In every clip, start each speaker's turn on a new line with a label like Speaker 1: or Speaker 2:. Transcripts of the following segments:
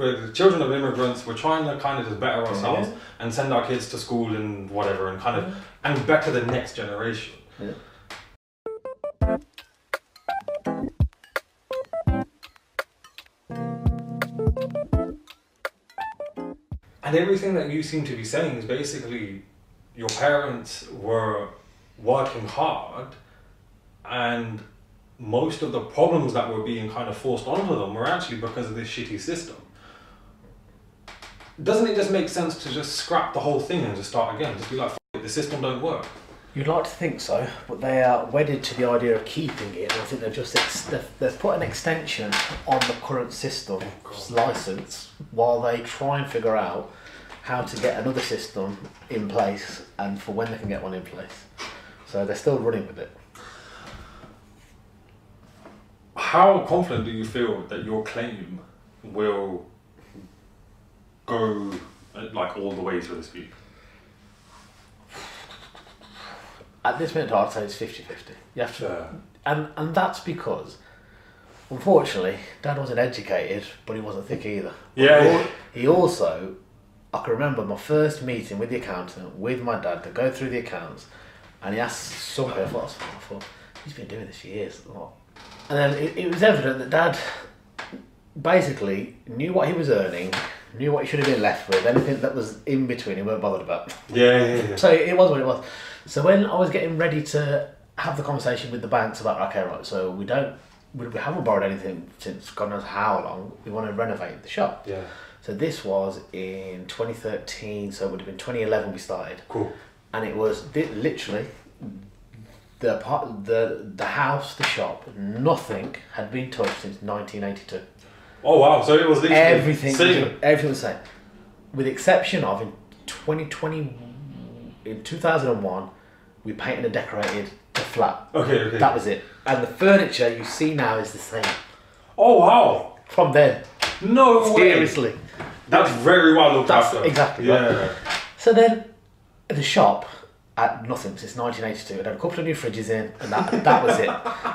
Speaker 1: we're the children of immigrants. We're trying to kind of just better ourselves and send our kids to school and whatever, and kind of and better the next generation.
Speaker 2: Yeah.
Speaker 1: And everything that you seem to be saying is basically your parents were working hard, and most of the problems that were being kind of forced onto them were actually because of this shitty system. Doesn't it just make sense to just scrap the whole thing and just start again? Just be like, F it, the system don't work.
Speaker 2: You'd like to think so, but they are wedded to the idea of keeping it. And I think they've just they've put an extension on the current system license while they try and figure out how to get another system in place and for when they can get one in place. So they're still running with it.
Speaker 1: How confident do you feel that your claim will go like all the way, so to speak?
Speaker 2: At this minute, I'd say it's 50-50. You have to, and that's because, unfortunately, Dad wasn't educated, but he wasn't thick either.
Speaker 1: Yeah.
Speaker 2: He also, I can remember my first meeting with the accountant, with my dad, to go through the accounts, and he asked something. I thought, he's been doing this for years. And then it was evident that Dad basically knew what he was earning, knew what he should have been left with. Anything that was in between, he weren't bothered about.
Speaker 1: Yeah.
Speaker 2: So it was what it was. So when I was getting ready to have the conversation with the banks about, okay, right, so we haven't borrowed anything since God knows how long, we want to renovate the shop.
Speaker 1: Yeah.
Speaker 2: So this was in 2013, so it would have been 2011 we started.
Speaker 1: Cool.
Speaker 2: And it was literally the house, the shop, nothing had been touched since 1982.
Speaker 1: Oh wow! So it was literally
Speaker 2: everything was the same, with the exception of in 2001, we painted and decorated the flat.
Speaker 1: Okay.
Speaker 2: That was it. And the furniture you see now is the same.
Speaker 1: Oh wow!
Speaker 2: From then.
Speaker 1: No way!
Speaker 2: Seriously.
Speaker 1: That's very well looked after.
Speaker 2: Exactly.
Speaker 1: Yeah.
Speaker 2: Right. So then, the shop had nothing since 1982. It had a couple of new fridges in, and that was it.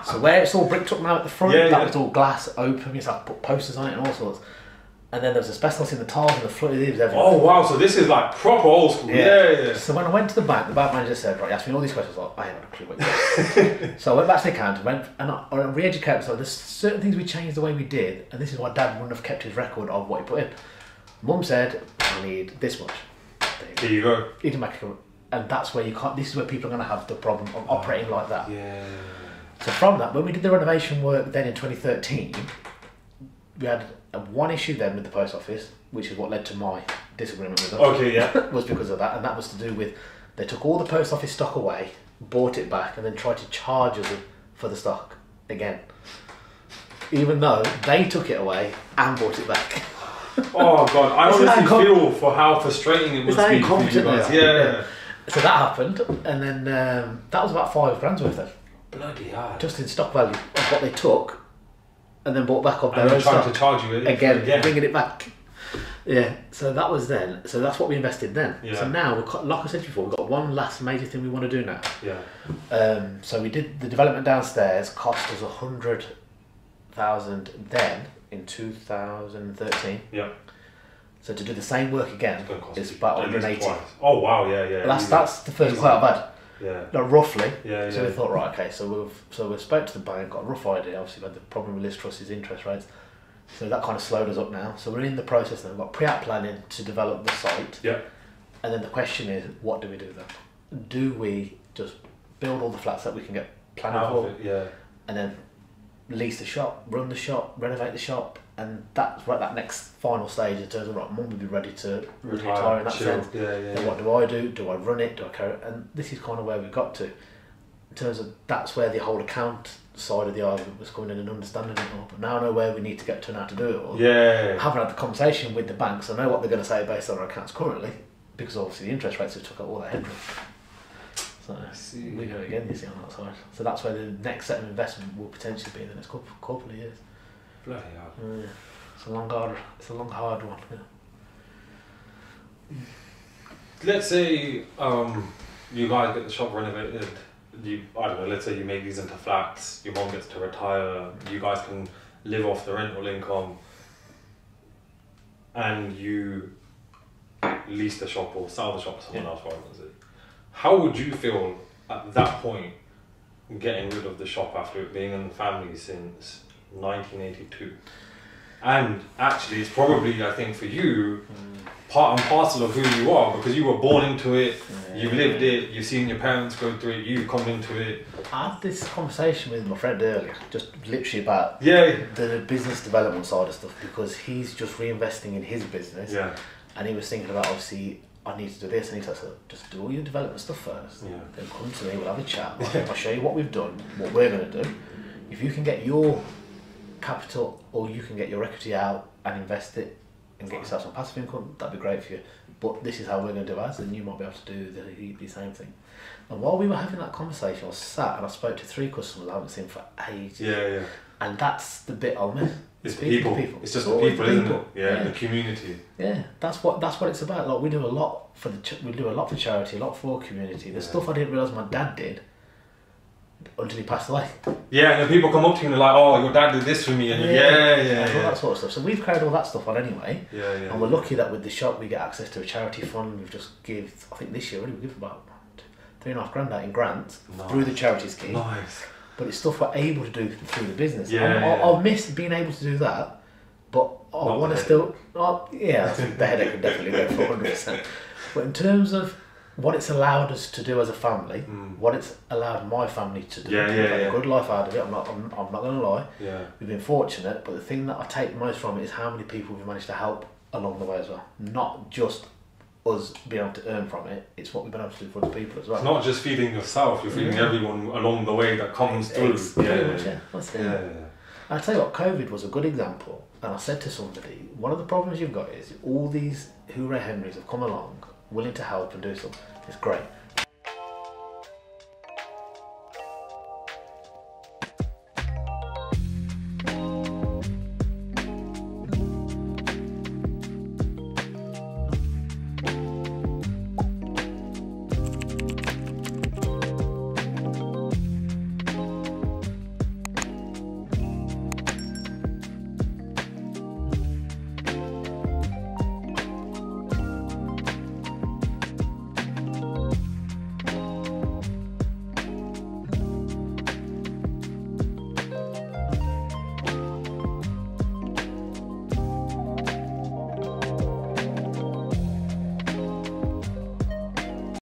Speaker 2: So where it's all bricked up now at the front, that was all glass open. You have to put posters on it and all sorts. And then there was asbestos in the tiles and the floor. It was everything.
Speaker 1: Oh wow! So this is like proper old school. Yeah.
Speaker 2: So when I went to the bank manager said, right, he asked me all these questions. I ain't got a clue what you're doing. So I went back to the accountant, and I re-educated myself. There's certain things we changed the way we did, and this is why Dad wouldn't have kept his record of what he put in. Mum said, I need this much.
Speaker 1: There you go.
Speaker 2: And that's where you can't. This is where people are going to have the problem of operating like that.
Speaker 1: Yeah.
Speaker 2: So from that, when we did the renovation work then in 2013, we had one issue then with the post office, which is what led to my disagreement with them.
Speaker 1: Okay, yeah.
Speaker 2: Was because of that, and that was to do with they took all the post office stock away, bought it back, and then tried to charge us for the stock again, even though they took it away and bought it back.
Speaker 1: Oh god, I honestly feel for how frustrating it must be for you guys. Yeah.
Speaker 2: So that happened, and then that was about £5,000 worth then.
Speaker 1: Bloody hell.
Speaker 2: Just in stock value of what they took, and then bought back up their
Speaker 1: and
Speaker 2: own
Speaker 1: trying
Speaker 2: stock.
Speaker 1: to charge you
Speaker 2: again, bringing it back. Yeah, so that was then. So that's what we invested then.
Speaker 1: Yeah.
Speaker 2: So now, like I said before, we've got one last major thing we want to do now.
Speaker 1: Yeah.
Speaker 2: So we did the development downstairs, cost us 100,000 then in 2013.
Speaker 1: Yeah.
Speaker 2: So to do the same work again is about 180.
Speaker 1: Oh wow, yeah.
Speaker 2: That's the first quote I've had.
Speaker 1: Yeah.
Speaker 2: Like, roughly.
Speaker 1: Yeah.
Speaker 2: So we thought, right, okay, so we spoke to the bank, got a rough idea. Obviously, we had the problem with Liz Truss's interest rates. So that kind of slowed us up now. So we're in the process now. We've got pre-app planning to develop the site.
Speaker 1: Yeah.
Speaker 2: And then the question is, what do we do then? Do we just build all the flats that we can get planning for?
Speaker 1: Yeah.
Speaker 2: And then lease the shop, run the shop, renovate the shop, and that's right. That next final stage in terms of right, Mum would be ready to retire in that sense. Then what do I do? Do I run it? Do I carry it? And this is kind of where we got to. In terms of that's where the whole account side of the argument was coming in and understanding it all. But now I know where we need to get to and how to do it all.
Speaker 1: Yeah.
Speaker 2: I haven't had the conversation with the banks. I know what they're going to say based on our accounts currently, because obviously the interest rates have took out all that headroom. So we go again, you see, on that side. So that's where the next set of investment will potentially be in the next couple of years.
Speaker 1: Bloody hell.
Speaker 2: Yeah. It's a long, hard one. Yeah.
Speaker 1: Let's say you guys get the shop renovated. I don't know. Let's say you make these into flats. Your mom gets to retire. You guys can live off the rental income. and you lease the shop or sell the shop to someone else, right? How would you feel at that point, getting rid of the shop after it being in the family since 1982? And actually, it's probably, I think, for you, part and parcel of who you are, because you were born into it, you've lived it, you've seen your parents go through it, you've come into it.
Speaker 2: I had this conversation with my friend earlier, just literally about the business development side of stuff, because he's just reinvesting in his business, and he was thinking about, obviously, I need to do this, and he said, so just do all your development stuff first, then come to me, we'll have a chat, I'll show you what we've done, what we're going to do. If you can get your capital, or you can get your equity out and invest it and get yourself some passive income, that'd be great for you. But this is how we're going to do ours, and you might be able to do the same thing. And while we were having that conversation, I was sat and I spoke to 3 customers I haven't seen for ages. And that's the bit I'll miss.
Speaker 1: It's people. It's just the people, isn't it? Yeah, the community.
Speaker 2: Yeah, that's what it's about. Like, we do a lot for charity, a lot for community. The stuff I didn't realise my dad did until he passed away.
Speaker 1: Yeah, and then people come up to you and they're like, oh, your dad did this for me, and all
Speaker 2: that sort of stuff. So we've carried all that stuff on anyway. And we're lucky that with the shop we get access to a charity fund. We've just give, I think this year we give about $3,500 out in grants through the charity scheme.
Speaker 1: Nice.
Speaker 2: But it's stuff we're able to do through the business. I'll miss being able to do that, but I want to still. The headache could definitely go for 100%. But in terms of what it's allowed us to do as a family, what it's allowed my family to do, we've had a good life out of it. I'm not going to lie. We've been fortunate, but the thing that I take most from it is how many people we've managed to help along the way as well. Not just us being able to earn from it, it's what we've been able to do for other people as well.
Speaker 1: It's not just feeding yourself, you're feeding everyone along the way that comes through.
Speaker 2: I'll tell you what, COVID was a good example, and I said to somebody, one of the problems you've got is all these Hooray Henrys have come along willing to help and do something. It's great.